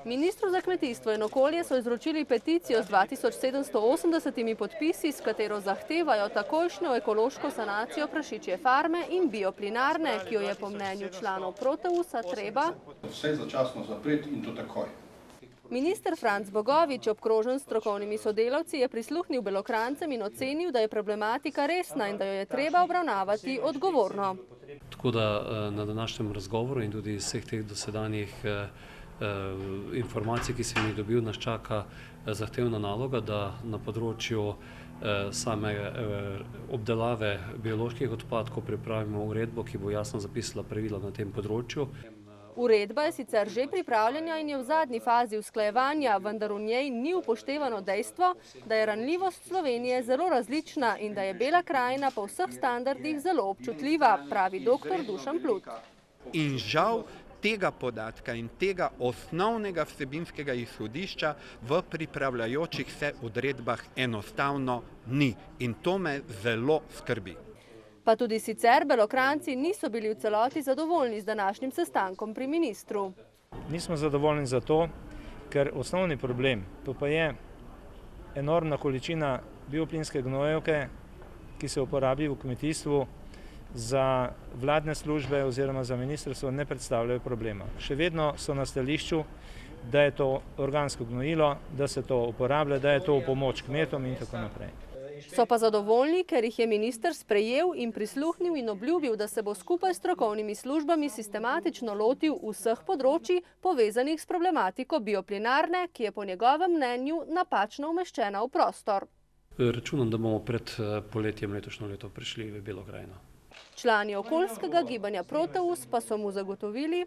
Ministru za kmetijstvo in okolje so izročili peticijo z 2780 podpisi, s katero zahtevajo takojšnjo ekološko sanacijo prašičje farme in bioplinarne, ki jo je po mnenju članov Proteusa treba vse začasno zapreti in to takoj. Minister Franc Bogovič, obkrožen s strokovnimi sodelavci, je prisluhnil Belokranjcem in ocenil, da je problematika resna in da jo je treba obravnavati odgovorno. Tako da na današnjem razgovoru in tudi iz vseh teh dosedanjih informacij, ki sem jih dobil, nas čaka zahtevna naloga, da na področju same obdelave bioloških odpadkov pripravimo uredbo, ki bo jasno zapisala pravila na tem področju. Uredba je sicer že pripravljena in je v zadnji fazi usklajevanja, vendar v njej ni upoštevano dejstvo, da je ranljivost Slovenije zelo različna in da je Bela krajina po vseh standardih zelo občutljiva, pravi dr. Dušan Plut. In žal tega podatka in tega osnovnega vsebinskega izhodišča v pripravljajočih se odredbah enostavno ni. In to me zelo skrbi. Pa tudi sicer Belokranjci niso bili v celoti zadovoljni z današnjim sestankom pri ministru. Nismo zadovoljni zato, ker osnovni problem, to pa je enormna količina bioplinske gnojevke, ki se uporabi v kmetijstvu, za vladne službe oziroma za ministrstvo ne predstavljajo problema. Še vedno so na stališču, da je to organsko gnojilo, da se to uporablja, da je to v pomoč kmetom in tako naprej. So pa zadovoljni, ker jih je minister sprejel in prisluhnil in obljubil, da se bo skupaj s strokovnimi službami sistematično lotil vseh področij povezanih s problematiko bioplinarne, ki je po njegovem mnenju napačno umeščena v prostor. Računam, da bomo pred poletjem letošnjo leto prišli v Belo krajino. Člani okoljskega gibanja Proteus pa so mu zagotovili: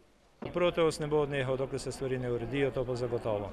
Proteus ne bo odnehal, dokler se stvari ne uredijo, to pa zagotovo.